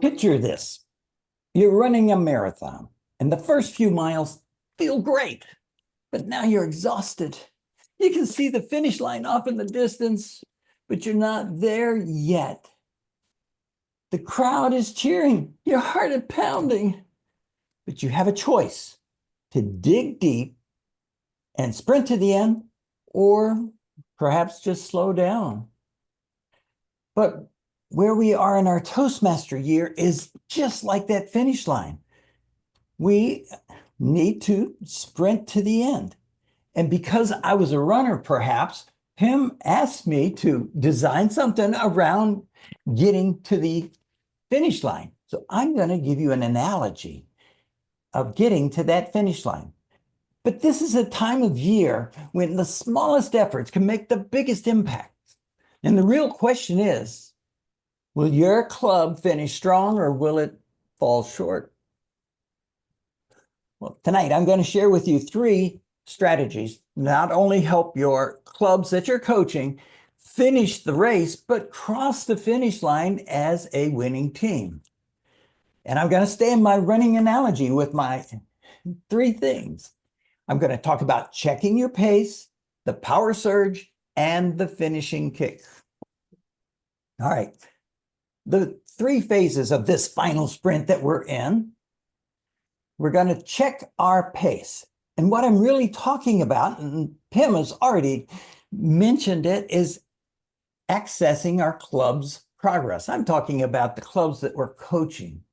Picture this. You're running a marathon, and the first few miles feel great, but now you're exhausted. You can see the finish line off in the distance, but you're not there yet. The crowd is cheering, your heart is pounding, but you have a choice to dig deep and sprint to the end, or perhaps just slow down. But where we are in our Toastmaster year is just like that finish line. We need to sprint to the end. And because I was a runner, perhaps, Pim asked me to design something around getting to the finish line. So I'm going to give you an analogy of getting to that finish line. But this is a time of year when the smallest efforts can make the biggest impact. And the real question is, will your club finish strong or will it fall short? Well, tonight I'm going to share with you 3 strategies not only help your clubs that you're coaching finish the race, but cross the finish line as a winning team. And I'm going to stay in my running analogy with my 3 things. I'm going to talk about checking your pace, the power surge, and the finishing kick. All right. The 3 phases of this final sprint that we're in, we're going to check our pace. And what I'm really talking about, and Pim has already mentioned it, is accessing our club's progress. I'm talking about the clubs that we're coaching.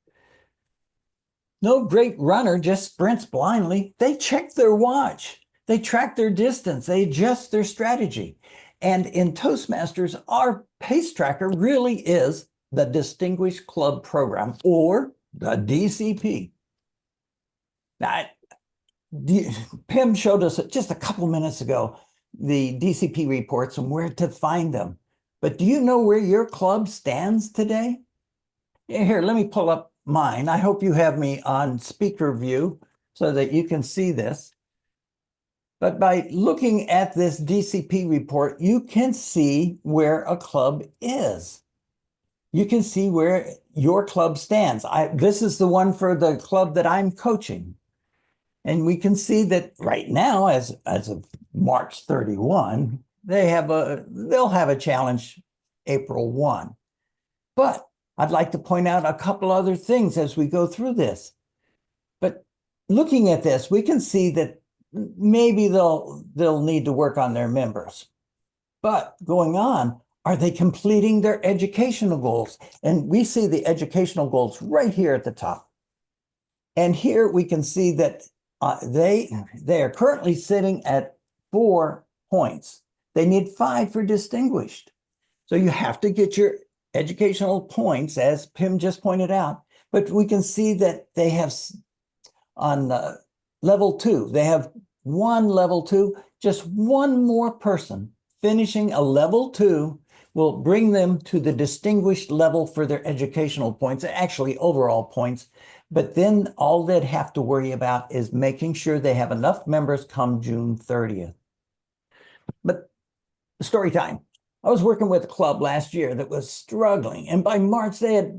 No great runner just sprints blindly. They check their watch. They track their distance. They adjust their strategy. And in Toastmasters, our pace tracker really is the Distinguished Club Program, or the DCP. Now, Pim showed us just a couple minutes ago the DCP reports and where to find them. But do you know where your club stands today? Here, let me pull up mine. I hope you have me on speaker view so that you can see this. But by looking at this DCP report, you can see where a club is. You can see where your club stands. This is the one for the club that I'm coaching. And we can see that right now, as of March 31, they'll have a challenge April 1. But I'd like to point out a couple other things as we go through this. But looking at this, we can see that maybe they'll need to work on their members. But going on, are they completing their educational goals? And we see the educational goals right here at the top. And here we can see that they are currently sitting at 4 points. They need 5 for distinguished. So you have to get your educational points, as Pim just pointed out. But we can see that they have on level 2, they have 1 level 2, just 1 more person finishing a level 2 will bring them to the distinguished level for their educational points, actually overall points. But then all they'd have to worry about is making sure they have enough members come June 30th. But story time. I was working with a club last year that was struggling, and by March they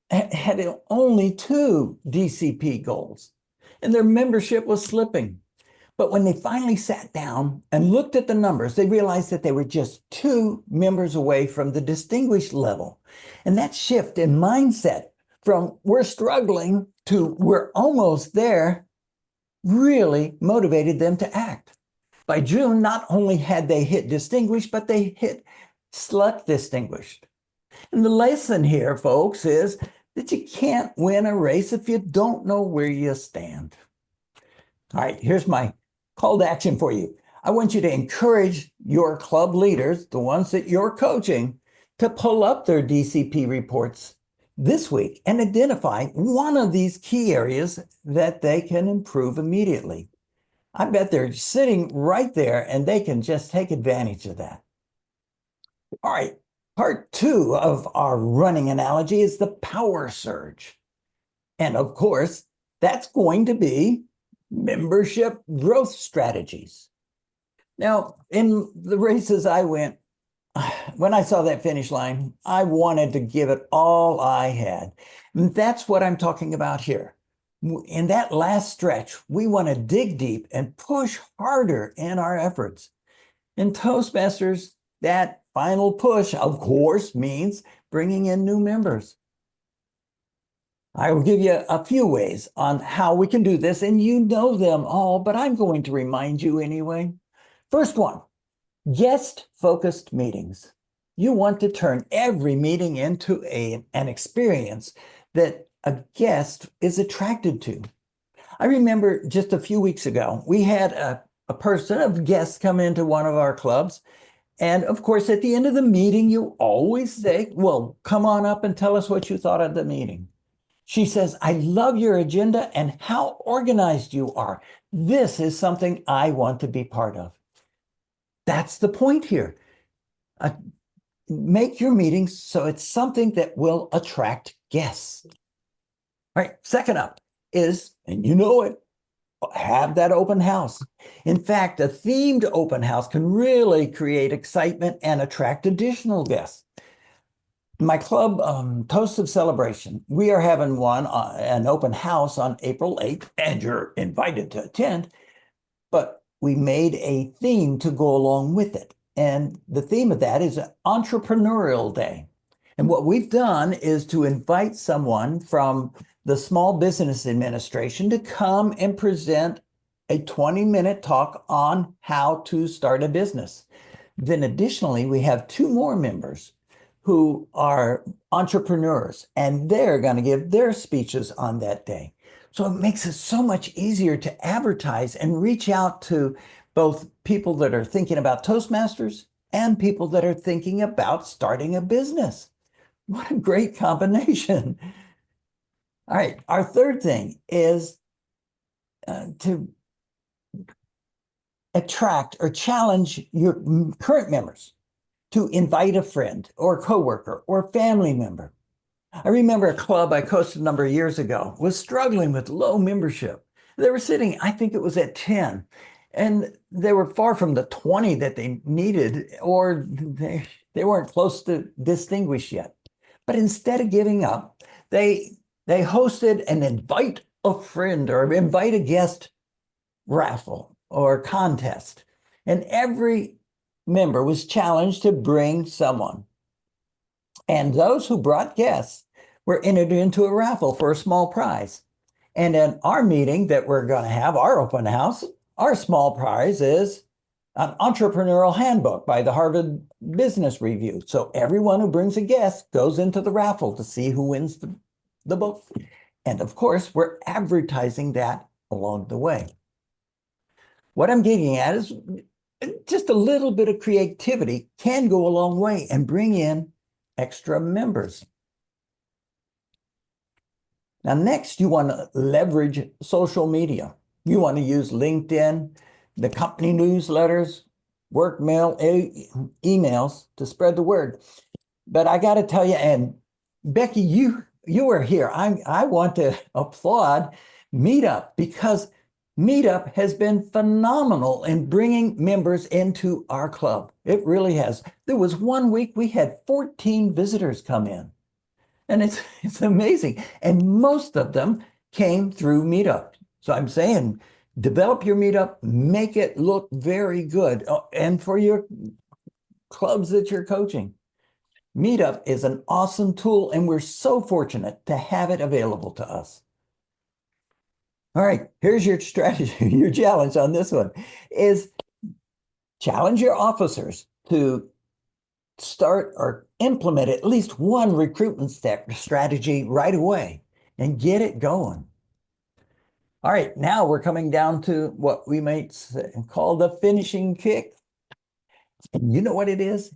had only 2 DCP goals, and their membership was slipping. But when they finally sat down and looked at the numbers, they realized that they were just 2 members away from the distinguished level. And that shift in mindset from we're struggling to we're almost there really motivated them to act. By June, not only had they hit distinguished, but they hit select distinguished. And the lesson here, folks, is that you can't win a race if you don't know where you stand. All right, here's my call to action for you. I want you to encourage your club leaders, the ones that you're coaching, to pull up their DCP reports this week and identify one of these key areas that they can improve immediately. I bet they're sitting right there and they can just take advantage of that. All right, part 2 of our running analogy is the power surge. And of course, that's going to be membership growth strategies. Now, in the races I went, when I saw that finish line, I wanted to give it all I had. And that's what I'm talking about here. In that last stretch, we want to dig deep and push harder in our efforts. In Toastmasters, that final push, of course, means bringing in new members. I will give you a few ways on how we can do this, and you know them all, but I'm going to remind you anyway. First one, guest-focused meetings. You want to turn every meeting into an experience that a guest is attracted to. I remember just a few weeks ago, we had a guest come into one of our clubs. And of course, at the end of the meeting, you always say, well, come on up and tell us what you thought of the meeting. She says, I love your agenda and how organized you are. This is something I want to be part of. That's the point here. Make your meetings so it's something that will attract guests. All right, second up is, and you know it, have that open house. In fact, a themed open house can really create excitement and attract additional guests. My club, Toast of Celebration, we are having an open house on April 8th, and you're invited to attend, but we made a theme to go along with it. And the theme of that is Entrepreneurial Day. And what we've done is to invite someone from the Small Business Administration to come and present a 20-minute talk on how to start a business. Then additionally, we have two more members who are entrepreneurs, and they're going to give their speeches on that day. So it makes it so much easier to advertise and reach out to both people that are thinking about Toastmasters and people that are thinking about starting a business. What a great combination. All right, our third thing is to attract or challenge your current members to invite a friend or coworker or family member. I remember a club I coached a number of years ago was struggling with low membership. They were sitting, I think it was at 10, and they were far from the 20 that they needed, or they weren't close to distinguished yet. But instead of giving up, they hosted an invite a friend or invite a guest raffle or contest. And every member was challenged to bring someone. And those who brought guests were entered into a raffle for a small prize. And in our meeting that we're going to have, our open house, our small prize is an entrepreneurial handbook by the Harvard Business Review. So everyone who brings a guest goes into the raffle to see who wins the book. And of course, we're advertising that along the way. What I'm getting at is just a little bit of creativity can go a long way and bring in extra members. Now, next, you want to leverage social media. You want to use LinkedIn, the company newsletters, work mail, emails to spread the word. But I got to tell you, and Becky, you are here. I want to applaud Meetup, because Meetup has been phenomenal in bringing members into our club. It really has. There was one week we had 14 visitors come in, and it's amazing. And most of them came through Meetup. So I'm saying, develop your Meetup, make it look very good. And for your clubs that you're coaching, Meetup is an awesome tool, and we're so fortunate to have it available to us. All right, here's your strategy, your challenge on this one is challenge your officers to start or implement at least one recruitment strategy right away and get it going. All right, now we're coming down to what we might call the finishing kick. And you know what it is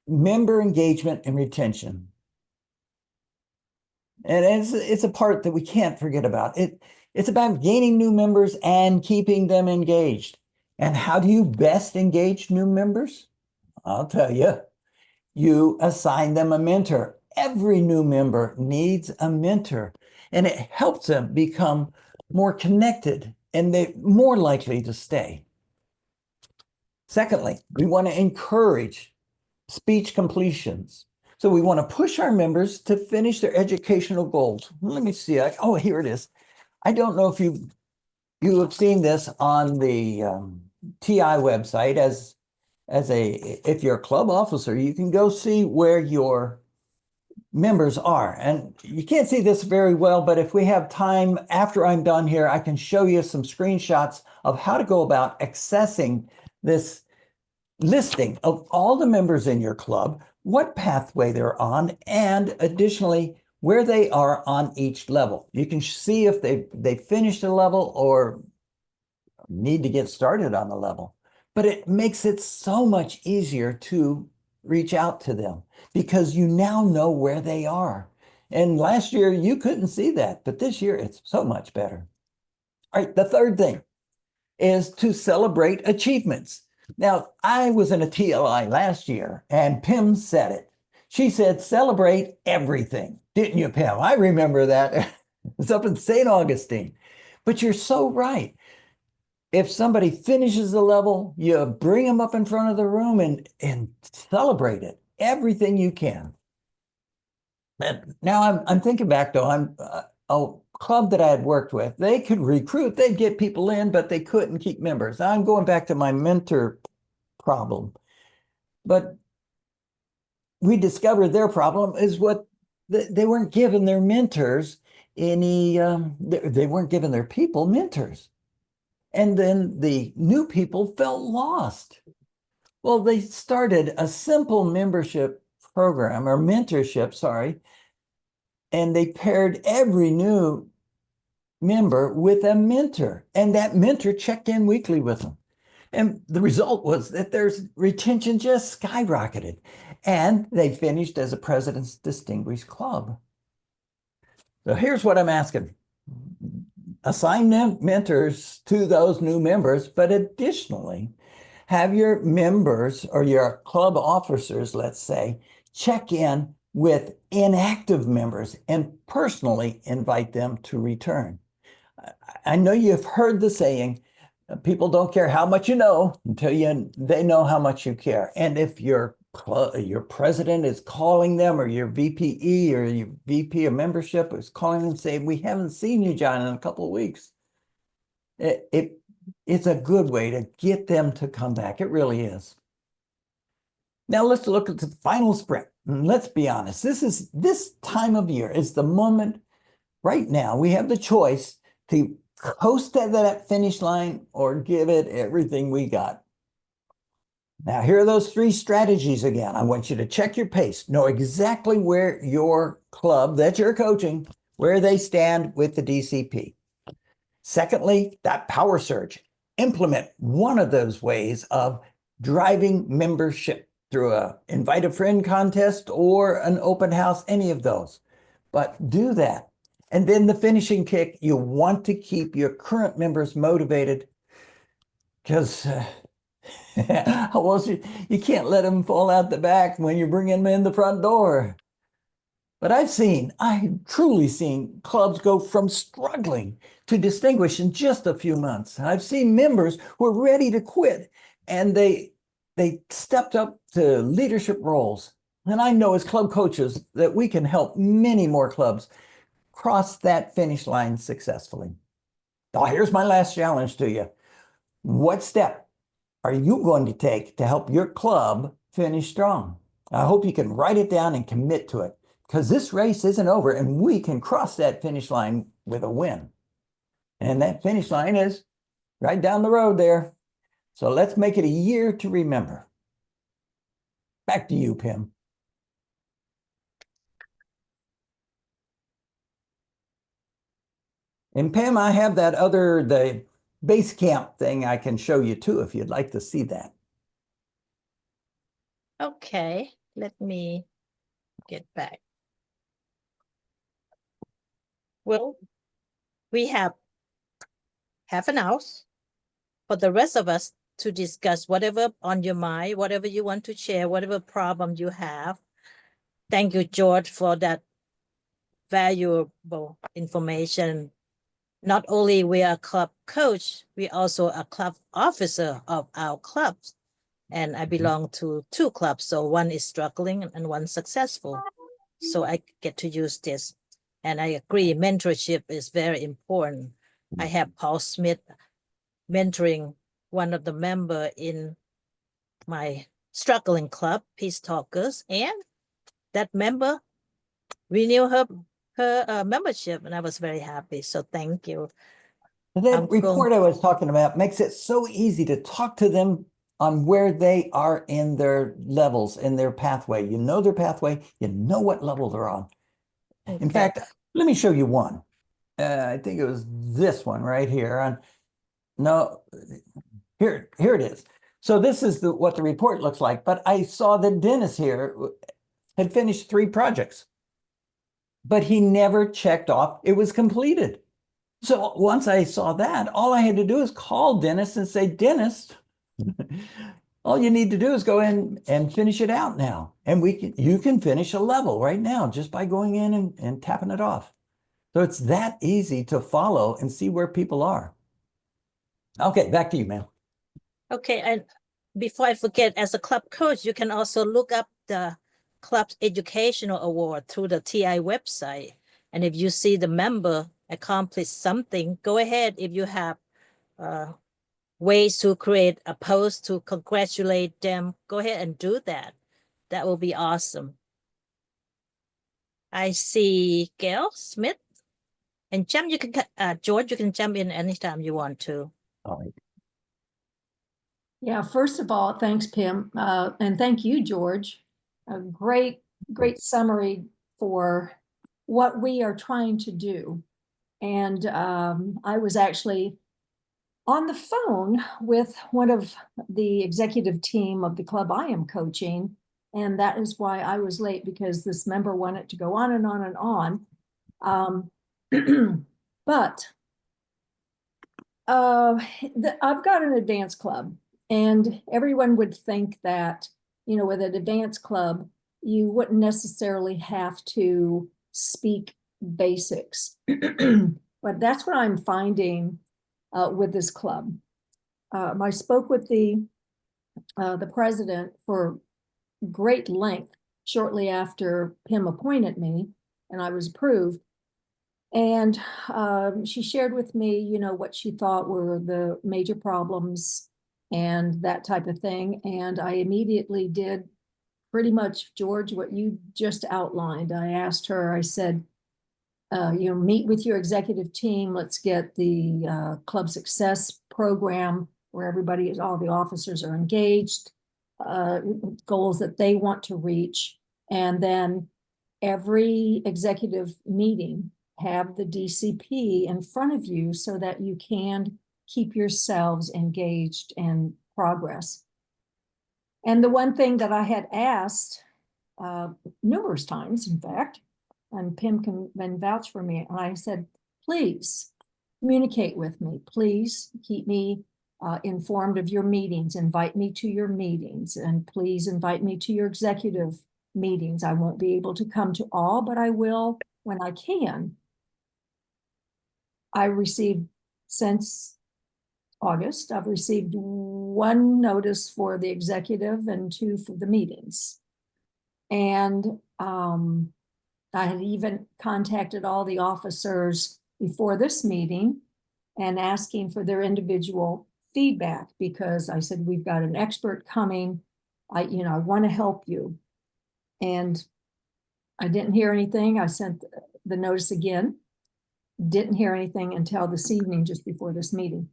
member engagement and retention. And it's a part that we can't forget about. It's about gaining new members and keeping them engaged. And how do you best engage new members? I'll tell you, you assign them a mentor. Every new member needs a mentor, and it helps them become more connected, and they're more likely to stay. Secondly, we want to encourage speech completions. So we want to push our members to finish their educational goals. Let me see. Oh, here it is. I don't know if you have seen this on the TI website if you're a club officer, you can go see where your members are. And you can't see this very well, but if we have time after I'm done here, I can show you some screenshots of how to go about accessing this listing of all the members in your club, what pathway they're on, and additionally, where they are on each level. You can see if they finished a level or need to get started on the level. But it makes it so much easier to reach out to them because you now know where they are. And last year you couldn't see that, but this year it's so much better. All right, the third thing is to celebrate achievements. Now, I was in a TLI last year and Pim said it. She said, celebrate everything. Didn't you, Pim? I remember that. It's up in St. Augustine. But you're so right. If somebody finishes the level, you bring them up in front of the room and celebrate it, everything you can. And now I'm thinking back though, a club that I had worked with, they could recruit, they'd get people in, but they couldn't keep members. I'm going back to my mentor problem. But we discovered their problem is what they weren't giving their mentors any, they weren't giving their people mentors. And then the new people felt lost. Well, they started a simple membership program or mentorship, sorry, and they paired every new member with a mentor, and that mentor checked in weekly with them. And the result was that their retention just skyrocketed, and they finished as a President's Distinguished Club. So here's what I'm asking. Assign mentors to those new members, but additionally, have your members or your club officers, let's say, check in with inactive members and personally invite them to return. I know you've heard the saying, people don't care how much you know until they know how much you care. And if your president is calling them, or your VPE or your VP of membership is calling them saying, we haven't seen you, John, in a couple of weeks, it's a good way to get them to come back. It really is. Now let's look at the final sprint. And let's be honest, this time of year is the moment. Right now we have the choice to coast at that finish line or give it everything we got. Now, here are those three strategies again. I want you to check your pace, know exactly where your club that you're coaching, where they stand with the DCP. Secondly, that power surge. Implement one of those ways of driving membership through a invite a friend contest or an open house, any of those. But do that. And then the finishing kick, you want to keep your current members motivated because you can't let them fall out the back when you're bringing them in the front door. But I've truly seen clubs go from struggling to distinguish in just a few months. I've seen members who are ready to quit and they stepped up to leadership roles. And I know as club coaches that we can help many more clubs cross that finish line successfully. Now, here's my last challenge to you. What step are you going to take to help your club finish strong? I hope you can write it down and commit to it, because this race isn't over and we can cross that finish line with a win. And that finish line is right down the road there. So let's make it a year to remember. Back to you, Pim. And Pam, I have the base camp thing I can show you too, if you'd like to see that. Okay, let me get back. Well, we have half an hour for the rest of us to discuss whatever on your mind, whatever you want to share, whatever problem you have. Thank you, George, for that valuable information. Not only we are a club coach, we also a club officer of our clubs. and I belong to 2 clubs. So one is struggling and one successful. So I get to use this. And I agree, mentorship is very important. I have Paul Smith mentoring one of the member in my struggling club, Peace Talkers, and that member renewed her membership, and I was very happy. So thank you. That report I was talking about makes it so easy to talk to them on where they are in their levels, in their pathway. You know their pathway, you know what level they're on. In fact, let me show you one. I think it was this one right here. No, here it is. So this is what the report looks like. But I saw that Dennis here had finished 3 projects, but he never checked off it was completed. So once I saw that, all I had to do is call Dennis and say, Dennis, all you need to do is go in and finish it out now. And you can finish a level right now just by going in and tapping it off. So it's that easy to follow and see where people are. Okay, back to you, ma'am. Okay, and before I forget, as a club coach, you can also look up the club's educational award through the TI website. And if you see the member accomplish something, go ahead. If you have ways to create a post to congratulate them, go ahead and do that. That will be awesome. I see Gail Smith. And Jim, you can, George, you can jump in anytime you want to. All right. Yeah, first of all, thanks, Pim. And thank you, George. A great summary for what we are trying to do. And I was actually on the phone with one of the executive team of the club I am coaching. And that is why I was late, because this member wanted to go on and on and on. But I've got an advanced club, and everyone would think that, you know, with an advanced club, you wouldn't necessarily have to speak basics. But that's what I'm finding with this club. I spoke with the president for great length shortly after Pim appointed me, and I was approved. And she shared with me, you know, what she thought were the major problems and that type of thing. And I immediately did pretty much, George, what you just outlined. I asked her, I said, you know, meet with your executive team. Let's get the club success program where all the officers are engaged, goals that they want to reach. And then every executive meeting, have the DCP in front of you so that you can keep yourselves engaged in progress. And the one thing that I had asked numerous times, in fact, and Pim can then vouch for me, and I said, please communicate with me. Please keep me informed of your meetings. Invite me to your meetings, and please invite me to your executive meetings. I won't be able to come to all, but I will when I can. I received, since August, I've received 1 notice for the executive and 2 for the meetings. And I had even contacted all the officers before this meeting and asking for their individual feedback, because I said, we've got an expert coming. I want to help you. And I didn't hear anything. I sent the notice again. Didn't hear anything until this evening, just before this meeting.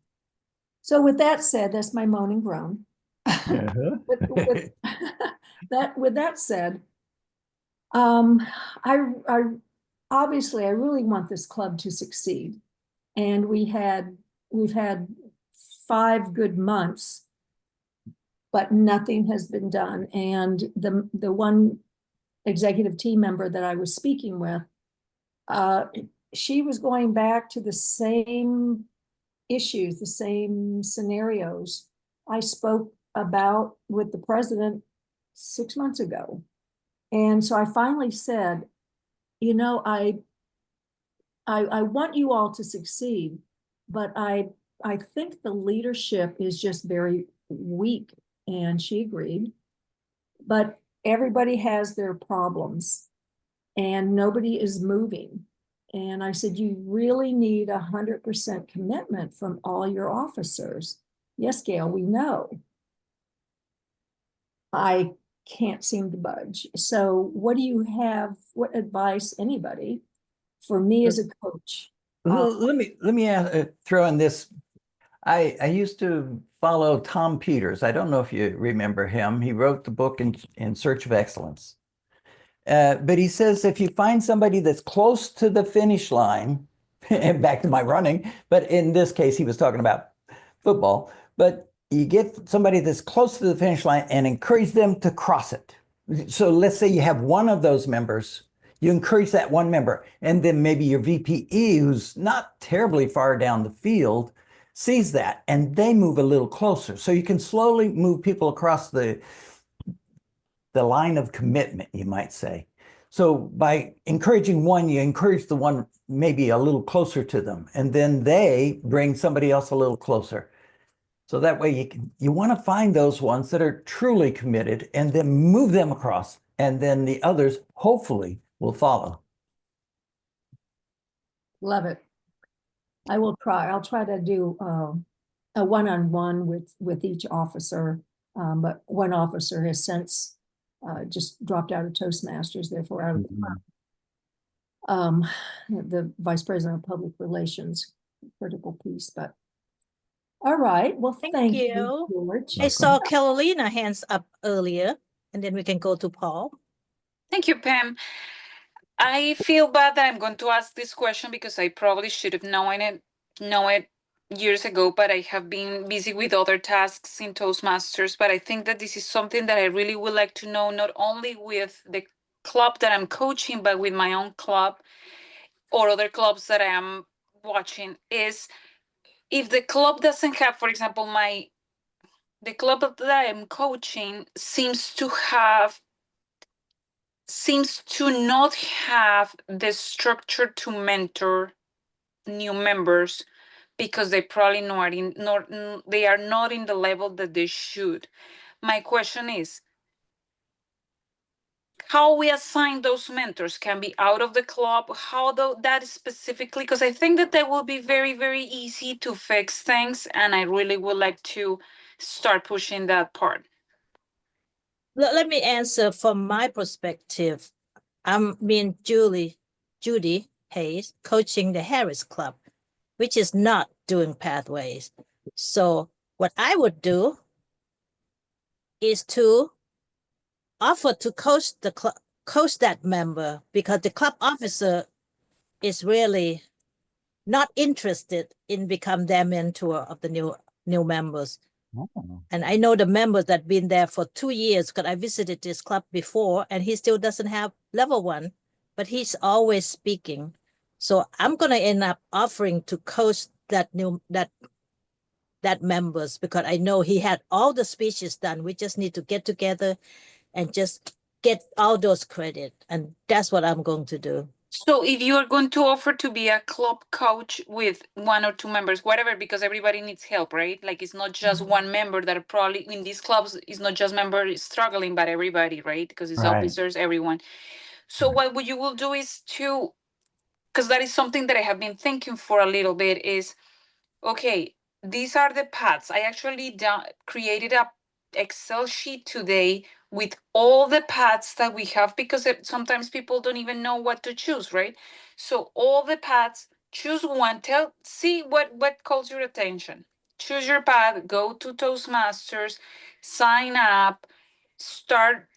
So with that said, that's my moan and groan. with that said, I obviously I really want this club to succeed, and we've had 5 good months, but nothing has been done. And the one executive team member that I was speaking with, she was going back to the same issues, the same scenarios I spoke about with the president 6 months ago. And so I finally said, you know, I want you all to succeed, but I think the leadership is just very weak And she agreed. But everybody has their problems and nobody is moving. And I said, you really need 100% commitment from all your officers. Yes, Gail, we know. I can't seem to budge. So what do you have, what advice, anybody, for me as a coach? Let me throw in this. I used to follow Tom Peters. I don't know if you remember him. He wrote the book In Search of Excellence. But he says if you find somebody that's close to the finish line, and back to my running, but in this case, he was talking about football, but you get somebody that's close to the finish line and encourage them to cross it. So let's say you have one of those members, you encourage that one member, and then maybe your VPE, who's not terribly far down the field, sees that and they move a little closer. So you can slowly move people across the line of commitment, you might say. So by encouraging one, you encourage the one maybe a little closer to them, and then they bring somebody else a little closer. So that way you want to find those ones that are truly committed and then move them across, and then the others hopefully will follow. Love it. I will try. I'll try to do a one-on-one with each officer, but one officer has since just dropped out of Toastmasters, therefore out of the vice president of public relations, critical piece. But all right, well, thank you, George. I saw Carolina hands up earlier, and then we can go to Paul. Thank you, Pam. I feel bad that I'm going to ask this question because I probably should have known it years ago, but I have been busy with other tasks in Toastmasters. But I think that this is something that I really would like to know, not only with the club that I'm coaching, but with my own club or other clubs that I am watching, is if the club doesn't have, for example, the club that I am coaching seems to not have the structure to mentor new members because they probably they are not in the level that they should. My question is, how we assign those mentors can be out of the club, how that specifically, because I think that will be very, very easy to fix things, and I really would like to start pushing that part. Let me answer from my perspective. I'm being Judy Hayes, coaching the Harris Club, which is not doing pathways. So what I would do is to offer to coach that member, because the club officer is really not interested in become their mentor of the new members. Oh. And I know the members that been there for 2 years, because I visited this club before, and he still doesn't have level 1, but he's always speaking. So I'm going to end up offering to coach that members, because I know he had all the speeches done. We just need to get together and just get all those credit. And that's what I'm going to do. So if you are going to offer to be a club coach with 1 or 2 members, whatever, because everybody needs help, right? Like it's not just one member that are probably in these clubs, it's not just members struggling, but everybody, right? Because it's officers, everyone. So what you will do is because that is something that I have been thinking for a little bit, is, okay, these are the paths. I actually created a Excel sheet today with all the paths that we have, because sometimes people don't even know what to choose, right? So all the paths, choose one, see what calls your attention. Choose your path, go to Toastmasters, sign up, start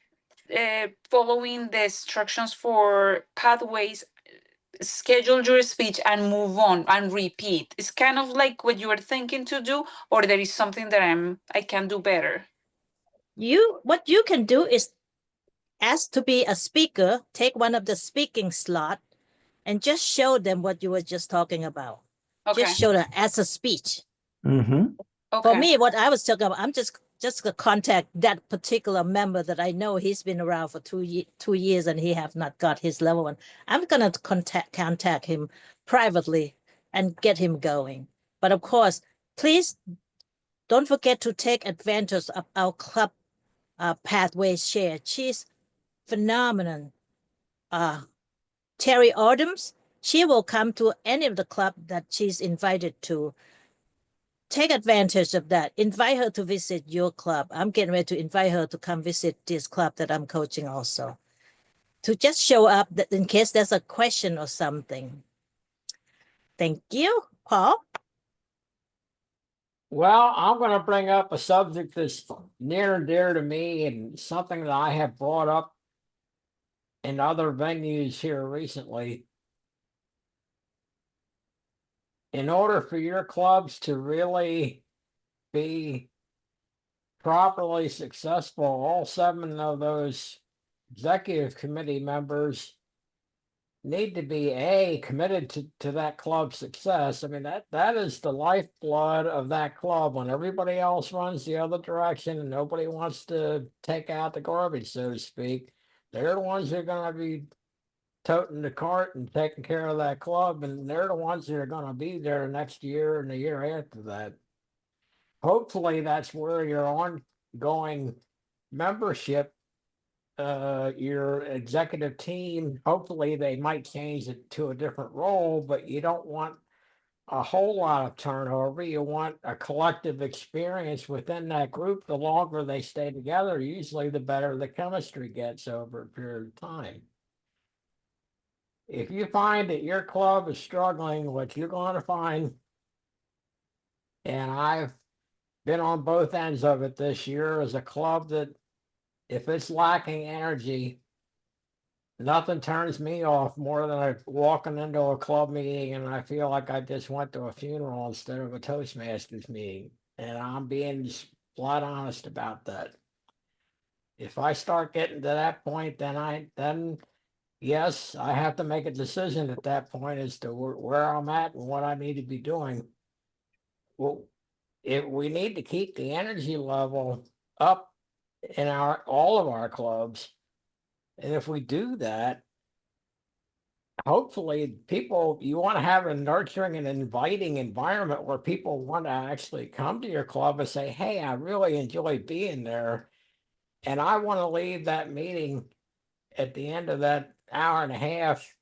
following the instructions for pathways, schedule your speech and move on and repeat. It's kind of like what you are thinking to do, or there is something that I can do better. What you can do is ask to be a speaker, take one of the speaking slot, and just show them what you were just talking about. Okay. Just show them as a speech. Mm-hmm. Okay. For me, what I was talking about, I'm just gonna contact that particular member that I know he's been around for 2 years and he have not got his level 1. I'm gonna contact him privately and get him going. But of course, please don't forget to take advantage of our club pathway share. She's phenomenal. Terry Adams, she will come to any of the club that she's invited to. Take advantage of that. Invite her to visit your club. I'm getting ready to invite her to come visit this club that I'm coaching also. To just show up that in case there's a question or something. Thank you, Paul. Well, I'm going to bring up a subject that's near and dear to me and something that I have brought up in other venues here recently. In order for your clubs to really be properly successful, all 7 of those executive committee members need to be committed to that club's success. I mean, that is the lifeblood of that club. When everybody else runs the other direction and nobody wants to take out the garbage, so to speak, they're the ones who are going to be toting the cart and taking care of that club, and they're the ones that are going to be there next year and the year after that. Hopefully that's where your ongoing membership, your executive team, hopefully they might change it to a different role, but you don't want a whole lot of turnover. You want a collective experience within that group. The longer they stay together, usually the better the chemistry gets over a period of time. If you find that your club is struggling, what you're going to find, and I've been on both ends of it this year, is a club that if it's lacking energy, nothing turns me off more than walking into a club meeting and I feel like I just went to a funeral instead of a Toastmasters meeting. And I'm being flat honest about that. If I start getting to that point, then yes, I have to make a decision at that point as to where I'm at and what I need to be doing. Well, we need to keep the energy level up in all of our clubs. And if we do that, hopefully you want to have a nurturing and inviting environment where people want to actually come to your club and say, hey, I really enjoy being there. And I want to leave that meeting at the end of that hour and a half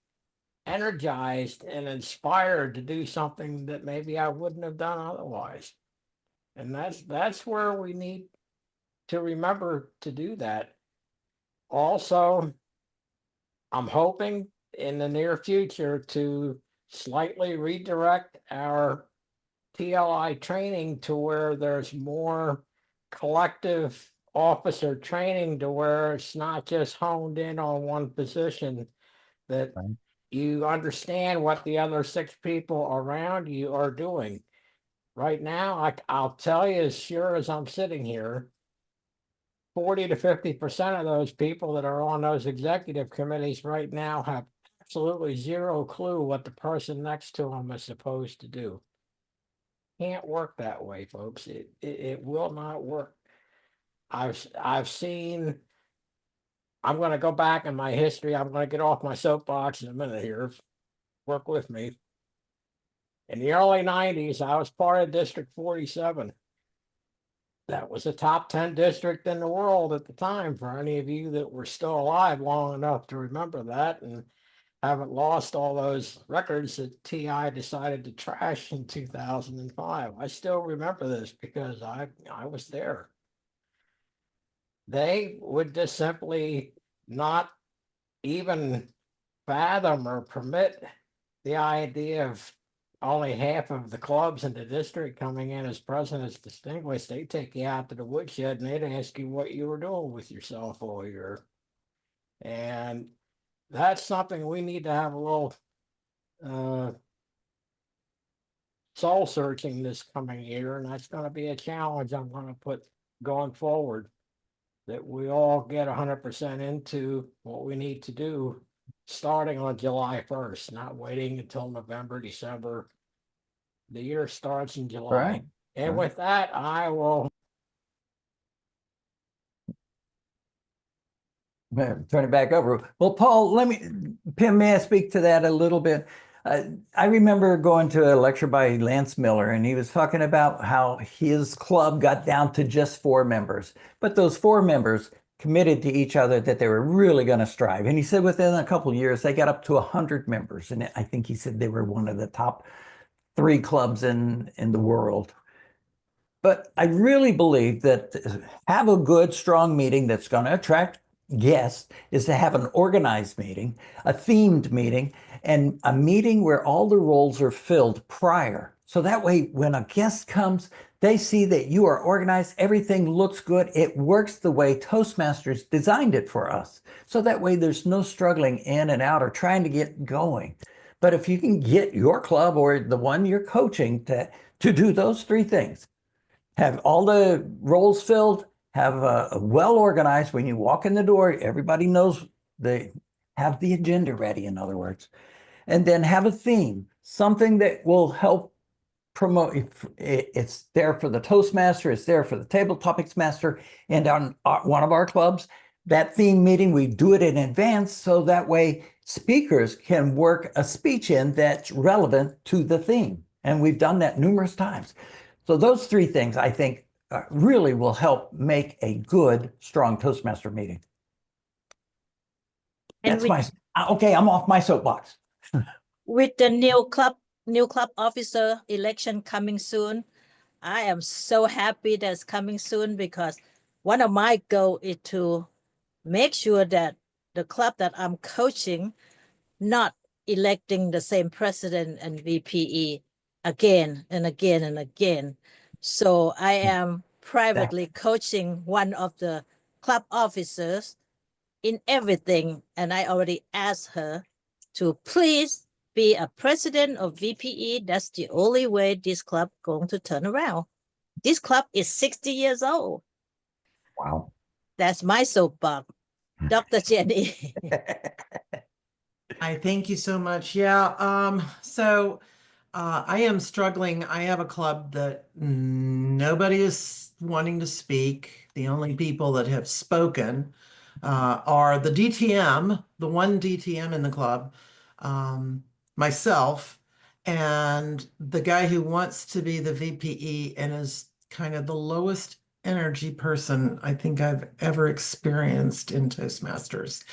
energized and inspired to do something that maybe I wouldn't have done otherwise. And that's where we need to remember to do that. Also, I'm hoping in the near future to slightly redirect our TLI training to where there's more collective officer training, to where it's not just honed in on one position, that Right. you understand what the other 6 people around you are doing. Right now, I'll tell you, as sure as I'm sitting here, 40 to 50% of those people that are on those executive committees right now have absolutely zero clue what the person next to them is supposed to do. Can't work that way, folks. It will not work. I've seen. I'm going to go back in my history. I'm going to get off my soapbox in a minute here. Work with me. In the early 90s, I was part of District 47. That was a top 10 district in the world at the time, for any of you that were still alive long enough to remember that and haven't lost all those records that TI decided to trash in 2005. I still remember this because I was there. They would just simply not even fathom or permit the idea of only half of the clubs in the district coming in as presidents distinguished. They take you out to the woodshed and they'd ask you what you were doing with yourself all year. And that's something we need to have a little soul searching this coming year. And that's going to be a challenge I'm going to put going forward, that we all get 100% into what we need to do starting on July 1st, not waiting until November, December. The year starts in July. Right. And Right. with that, I will Turn it back over. Well, Paul, Pim, may I speak to that a little bit? I remember going to a lecture by Lance Miller, and he was talking about how his club got down to just 4 members, but those 4 members committed to each other that they were really going to strive. And he said within a couple of years, they got up to 100 members. And I think he said they were one of the top 3 clubs in the world. But I really believe that have a good, strong meeting that's going to attract guests is to have an organized meeting, a themed meeting, and a meeting where all the roles are filled prior. So that way, when a guest comes, they see that you are organized, everything looks good, it works the way Toastmasters designed it for us. So that way, there's no struggling in and out or trying to get going. But if you can get your club or the one you're coaching to do those 3 things, have all the roles filled, have well organized when you walk in the door, everybody knows they have the agenda ready, in other words, and then have a theme, something that will help promote. It's there for the Toastmaster, it's there for the Table Topics Master, and on one of our clubs, that theme meeting, we do it in advance so that way speakers can work a speech in that's relevant to the theme. And we've done that numerous times. So those 3 things, I think, really will help make a good, strong Toastmaster meeting. And That's my, okay, I'm off my soapbox. with the new club officer election coming soon, I am so happy that's coming soon because one of my goals is to make sure that the club that I'm coaching not electing the same president and VPE again and again and again. So I am privately coaching one of the club officers in everything. And I already asked her to please be a president of VPE. That's the only way this club going to turn around. This club is 60 years old. Wow. That's my soapbox. Dr. Jenny. I thank you so much. Yeah. I am struggling. I have a club that nobody is wanting to speak. The only people that have spoken are the DTM, the one DTM in the club, myself, and the guy who wants to be the VPE and is kind of the lowest energy person I think I've ever experienced in Toastmasters.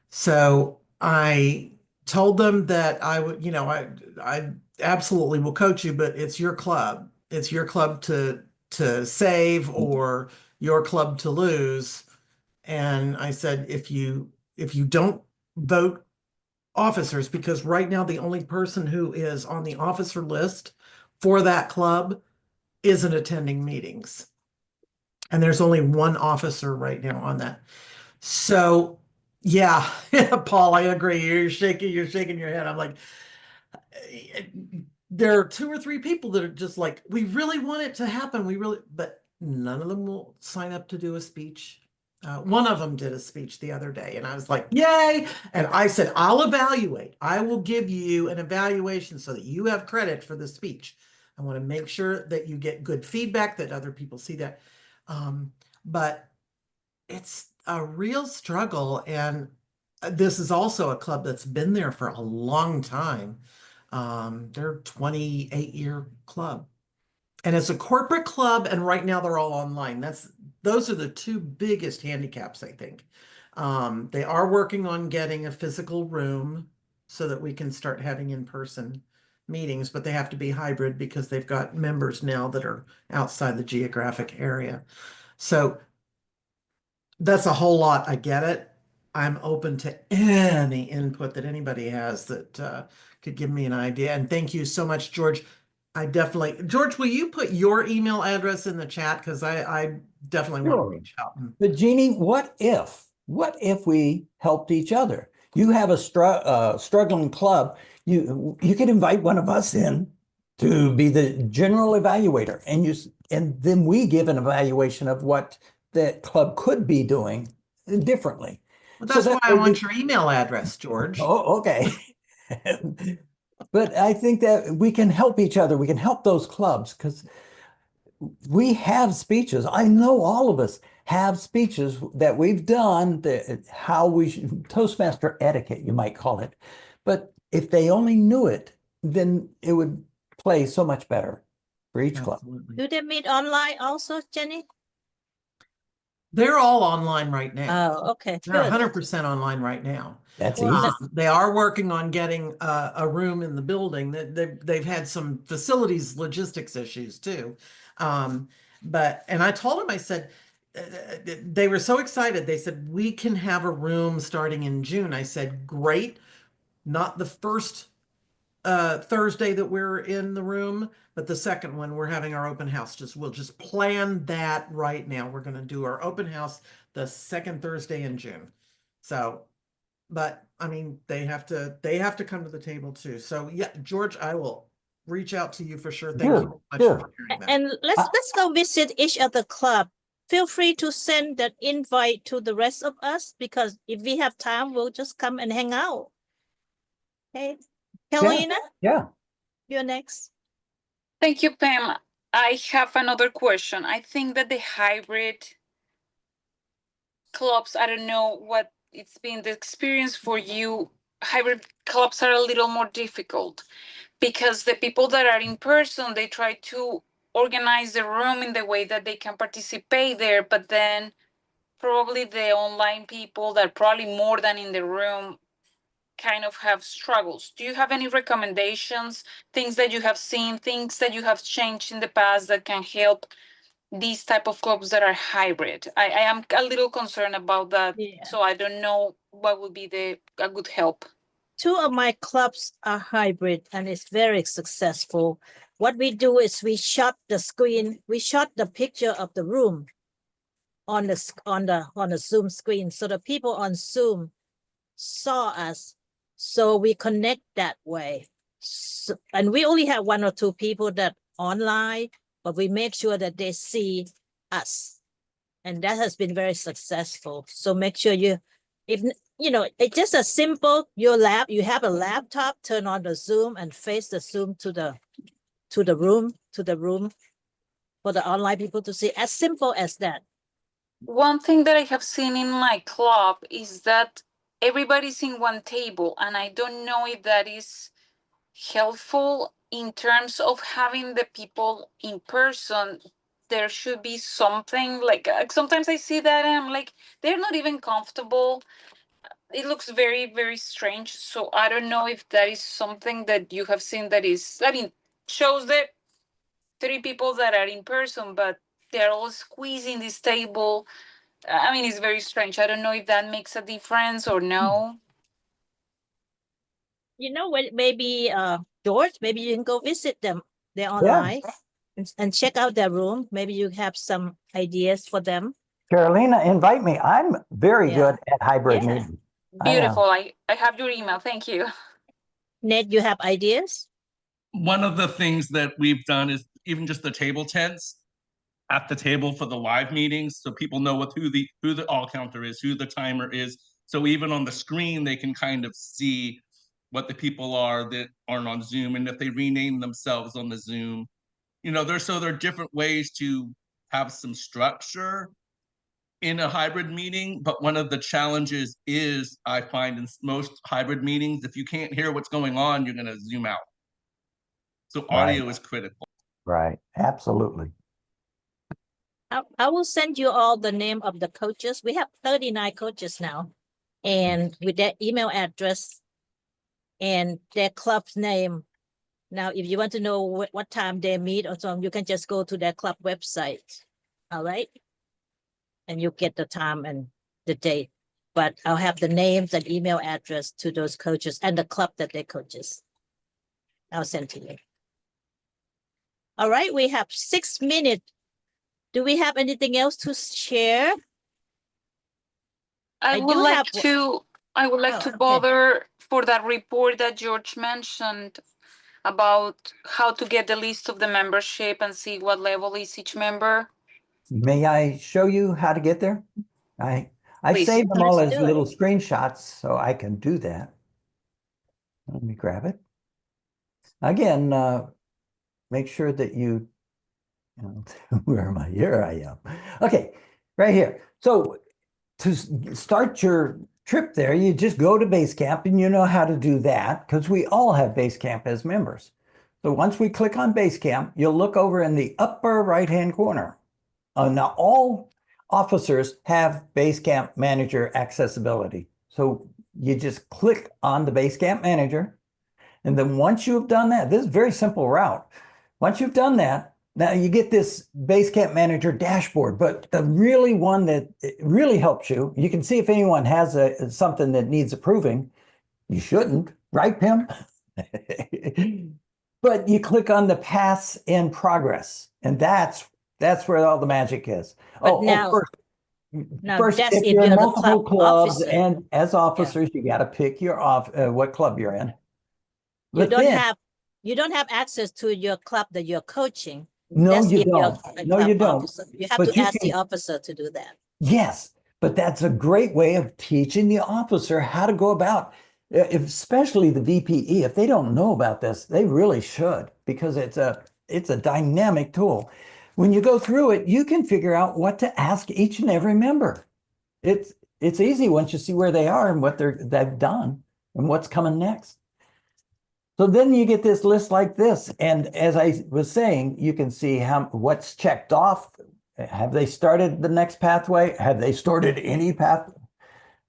So I told them that I would, I absolutely will coach you, but it's your club. It's your club to save or your club to lose. And I said, if you don't vote officers, because right now the only person who is on the officer list for that club isn't attending meetings. And there's only one officer right now on that. So yeah, Paul, I agree. You're shaking your head. I'm like, there are 2 or 3 people that are just like, we really want it to happen. But none of them will sign up to do a speech. One of them did a speech the other day, and I was like, yay. And I said, I'll evaluate. I will give you an evaluation so that you have credit for the speech. I want to make sure that you get good feedback, that other people see that. But it's a real struggle. And this is also a club that's been there for a long time. They're a 28-year club. And it's a corporate club, and right now they're all online. Those are the 2 biggest handicaps, I think. They are working on getting a physical room so that we can start having in-person meetings, but they have to be hybrid because they've got members now that are outside the geographic area. So that's a whole lot. I get it. I'm open to any input that anybody has that could give me an idea. And thank you so much, George. George, will you put your email address in the chat? Because I definitely want to Sure. reach out. But Jeannie, what if we helped each other? You have a struggling club. You could invite one of us in to be the general evaluator, and then we give an evaluation of what that club could be doing differently. Well, So that's that why I way want your email address, George. Oh, okay. But I think that we can help each other. We can help those clubs because we have speeches. I know all of us have speeches that we've done, how we should, Toastmaster etiquette, you might call it. But if they only knew it, then it would play so much better for each club. Absolutely. Do they meet online also, Jenny? They're all online right now. Oh, okay, They're good. 100% online right now. That's Well, easy. They are working on getting a room in the building. That they've had some facilities logistics issues too. And I told them, I said, they were so excited. They said, we can have a room starting in June. I said, great. Not the first Thursday that we're in the room, but the second one we're having our open house. We'll just plan that right now. We're going to do our open house the second Thursday in June. So, but I mean, they have to come to the table too. So yeah, George, I will reach out to you for sure. Thank you so much Sure. for sharing that. And let's go visit each other club. Feel free to send that invite to the rest of us, because if we have time, we'll just come and hang out. Okay, Carolina, Yeah. you're next. Thank you, Pam. I have another question. I think that the hybrid clubs, I don't know what it's been the experience for you. Hybrid clubs are a little more difficult because the people that are in person, they try to organize the room in the way that they can participate there, but then probably the online people that probably more than in the room kind of have struggles. Do you have any recommendations, things that you have seen, things that you have changed in the past that can help these type of clubs that are hybrid? I am a little concerned about that. Yeah. So I don't know what would be a good help. 2 of my clubs are hybrid and it's very successful. What we do is we shot the screen, we shot the picture of the room on the Zoom screen, so the people on Zoom saw us, so we connect that way. So, and we only have 1 or 2 people that online, but we make sure that they see us, and that has been very successful. So make sure if you know, it's just a simple, you have a laptop, turn on the Zoom and face the Zoom to the room for the online people to see. As simple as that. One thing that I have seen in my club is that everybody's in one table, and I don't know if that is helpful in terms of having the people in person. There should be something like sometimes I see that and I'm like, they're not even comfortable. It looks very, very strange. So I don't know if that is something that you have seen that is, I mean, shows that 3 people that are in person, but they're all squeezing this table. I mean, it's very strange. I don't know if that makes a difference or no. You know, maybe George, maybe you can go visit them. They're online and check out their room. Maybe you have some ideas for them. Carolina, invite me. I'm very Yeah. good at hybrid Yeah. meetings. Beautiful. I have your email. Thank you. Ned, you have ideas? One of the things that we've done is even just the table tents at the table for the live meetings, so people know who the all counter is, who the timer is. So even on the screen, they can kind of see what the people are that aren't on Zoom, and if they rename themselves on the Zoom, you know, there are different ways to have some structure in a hybrid meeting. But one of the challenges is, I find in most hybrid meetings, if you can't hear what's going on, you're going to Zoom out. So audio is critical. Right. Absolutely. I will send you all the name of the coaches. We have 39 coaches now, and with their email address and their club's name. Now, if you want to know what time they meet or something, you can just go to their club website. All right. And you get the time and the date. But I'll have the names and email address to those coaches and the club that they coaches. I'll send to you. All right, we have 6 minutes. Do we have anything else to share? I would do like have- to okay. bother for that report that George mentioned about how to get the list of the membership and see what level is each member. May I show you how to get there? I Please. saved them all Let's as do it. little screenshots, so I can do that. Let me grab it. Again, make sure that you know, where am I? Here I am. Okay, right here. So to start your trip there, you just go to Basecamp, and you know how to do that because we all have Basecamp as members. So once we click on Basecamp, you'll look over in the upper right-hand corner. Now all officers have Basecamp Manager accessibility. So you just click on the Basecamp Manager. And then once you've done that, this is a very simple route. Once you've done that, now you get this Basecamp Manager dashboard, but the really one that really helps you, you can see if anyone has something that needs approving. You shouldn't, right, Pim? But you click on the paths in progress, and that's where all the magic is. But now First, that's if if you're in you're the multiple club clubs officer. and as officers, you got to pick your what club you're in. You But don't then, have access to your club that you're coaching. no, That's you if you're don't. a No, club you don't. officer. You have But to you ask the can- officer to do that. Yes, but that's a great way of teaching the officer how to go about, especially the VPE. If they don't know about this, they really should, because it's a dynamic tool. When you go through it, you can figure out what to ask each and every member. It's easy once you see where they are and what they've done and what's coming next. So then you get this list like this, and as I was saying, you can see what's checked off. Have they started the next pathway? Have they started any path?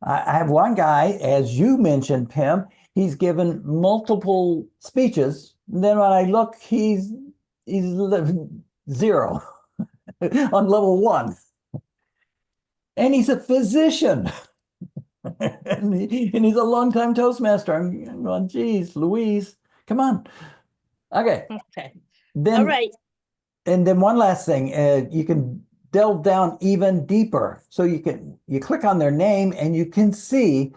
I have one guy, as you mentioned, Pim, he's given multiple speeches. And then when I look, he's 0 on level 1. And he's a physician. and he's a longtime Toastmaster. I'm going, geez, Louise, come on. Okay. Okay. Then, All right. And then one last thing, you can delve down even deeper. So you click on their name and you can see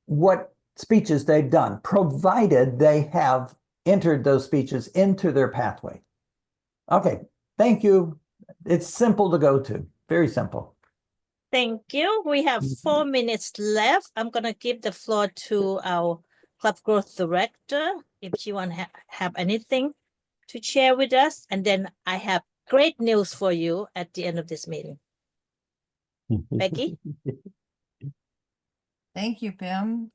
what speeches they've done, provided they have entered those speeches into their pathway. Okay, thank you. It's simple to go to, very simple. Thank you. We have 4 minutes left. I'm going to give the floor to our Club Growth Director if she want to have anything to share with us. And then I have great news for you at the end of this meeting. Becky? Thank you, Pim.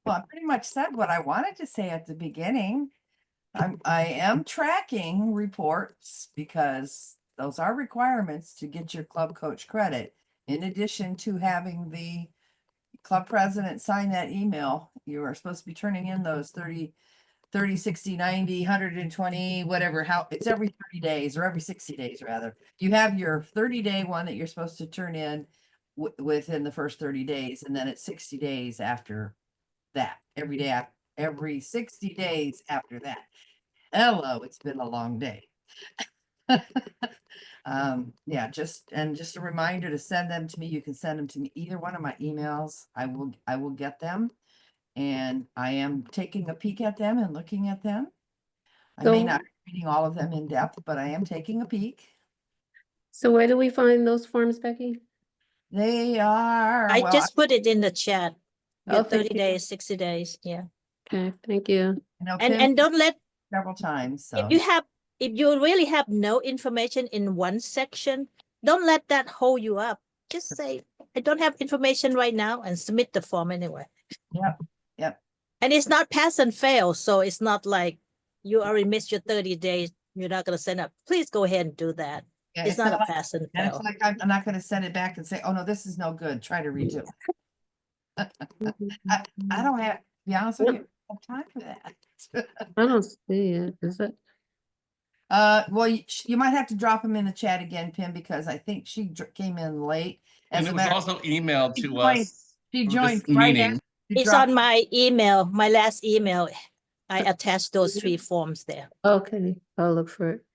Well, I pretty much said what I wanted to say at the beginning. I am tracking reports because those are requirements to get your club coach credit. In addition to having the club president sign that email, you are supposed to be turning in those 30, 60, 90, 120, whatever, how it's every 30 days or every 60 days rather. You have your 30-day one that you're supposed to turn in within the first 30 days, and then it's 60 days after that, every 60 days after that. Hello, it's been a long day. Yeah, just a reminder to send them to me. You can send them to me, either one of my emails. I will get them, and I am taking a peek at them and looking at them. I may not be reading all of them in depth, but I am taking a peek. So where do we find those forms, Becky? They are, I well, just put it in the chat. Oh, Your thank 30 you. days, 60 days. Yeah. Okay, thank you. you know, And Pim don't let, several times, so. if you really have no information in one section, don't let that hold you up. Just say, I don't have information right now, and submit the form anyway. Yep. And it's not pass and fail. So it's not like you already missed your 30 days. You're not going to send up. Please go ahead and do that. Yeah, It's not a pass and and it's fail. like, I'm not gonna send it back and say, oh, no, this is no good, try to redo it. I don't have, to be honest with you, I don't have time for that. I don't see it. Is it? Well, you might have to drop them in the chat again, Pim, because I think she came in late. And As it a was matter, also emailed She to joined- us. she for joined this right meeting. after you It's dropped- on my email, my last email. I attached those 3 forms there. Okay, I'll look for it.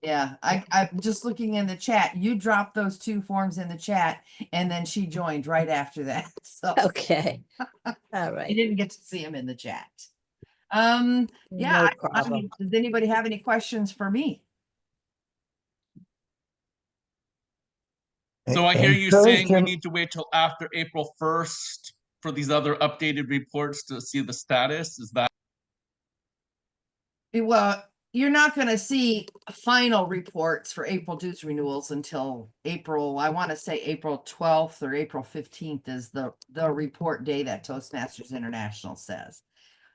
Yeah, I'm just looking in the chat. You dropped those 2 forms in the chat, and then she joined right after that. So Okay. All you right. didn't get to see them in the chat. No Yeah, I problem. mean, does anybody have any questions for me? So I hear you saying we Encourage need to wait till after April 1st for these other updated reports to see the status. Is that? Well, you're not gonna see final reports for April dues renewals until April, I want to say April 12th or April 15th is the report day that Toastmasters International says.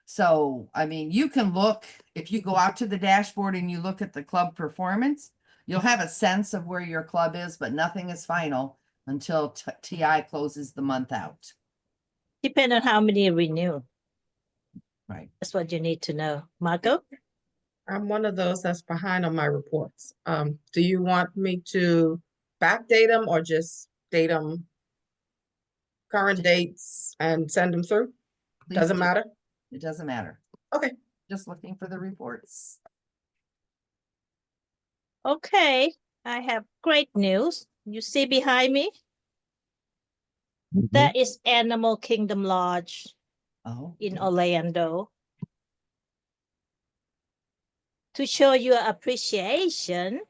So, I mean, you can look, if you go out to the dashboard and you look at the club performance, you'll have a sense of where your club is, but nothing is final until TI closes the month out. Depend on how many renew. Right. That's what you need to know. Marco? I'm one of those that's behind on my reports. Do you want me to backdate them or just date them current dates and send them through? Please Doesn't do. matter? It doesn't matter. Okay. Just looking for the reports. Okay, I have great news. You see behind me? That is Animal Kingdom Lodge Oh. in Orlando. To show your appreciation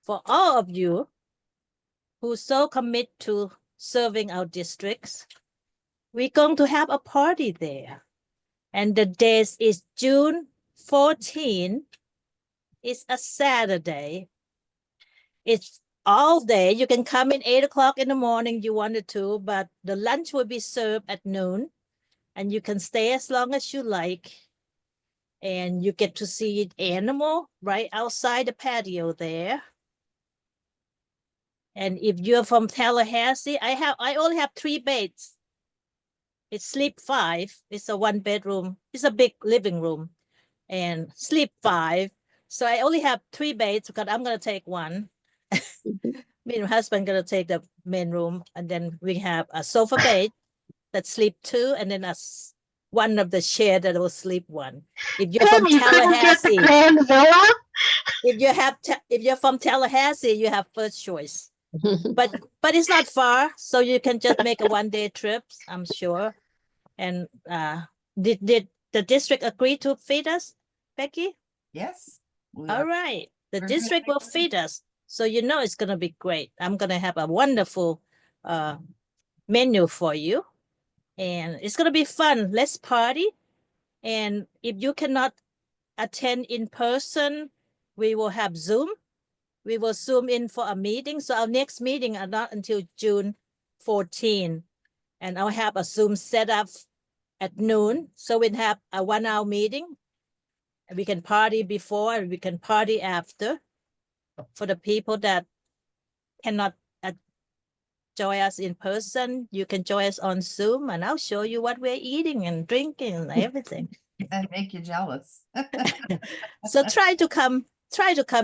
for all of you who so commit to serving our districts, we're going to have a party there. And the date is June 14. It's a Saturday. It's all day. You can come in 8 o'clock in the morning you wanted to, but the lunch will be served at noon. And you can stay as long as you like. And you get to see animal right outside the patio there. And if you're from Tallahassee, I only have 3 beds. It's sleep 5. It's a 1-bedroom. It's a big living room. And sleep 5. So I only have 3 beds because I'm gonna take one. Me and my husband gonna take the main room, and then we have a sofa bed that sleep 2, and then one of the share that will sleep 1. If you're from Tallahassee, if you're from Tallahassee, you have first choice. But it's not far, so you can just make a 1-day trip, I'm sure. And did the district agree to feed us, Becky? Yes. All right, the We're district will feed us, so you know it's gonna be great. I'm gonna have a wonderful menu for you, and it's gonna be fun. Let's party, and if you cannot attend in person, we will have Zoom. We will Zoom in for a meeting. So our next meeting are not until June 14, and I'll have a Zoom set up at noon. So we'll have a 1-hour meeting. We can party before and we can party after. For the people that cannot join us in person, you can join us on Zoom, and I'll show you what we're eating and drinking and everything. And make you jealous. So try to come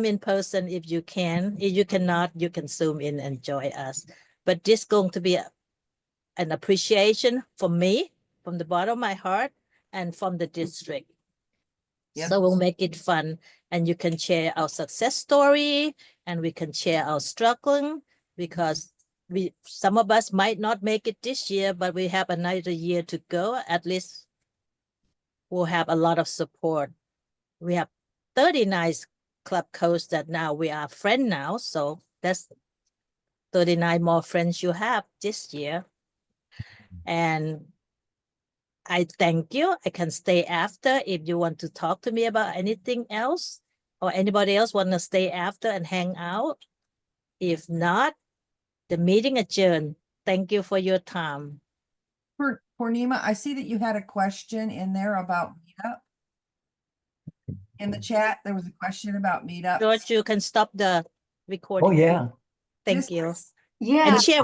in person if you can. If you cannot, you can Zoom in and join us. But this is going to be an appreciation from me, from the bottom of my heart, and from the district. Yep. So we'll make it fun, and you can share our success story, and we can share our struggling, because some of us might not make it this year, but we have another year to go. At least we'll have a lot of support. We have 39 club coaches that now we are friends now, so that's 39 more friends you have this year. And I thank you. I can stay after if you want to talk to me about anything else, or anybody else want to stay after and hang out. If not, the meeting adjourned. Thank you for your time. Purnima, I see that you had a question in there about meetup. In the chat, there was a question about meetup. George, you can stop the recording. Oh, yeah. Thank you. Yeah. And share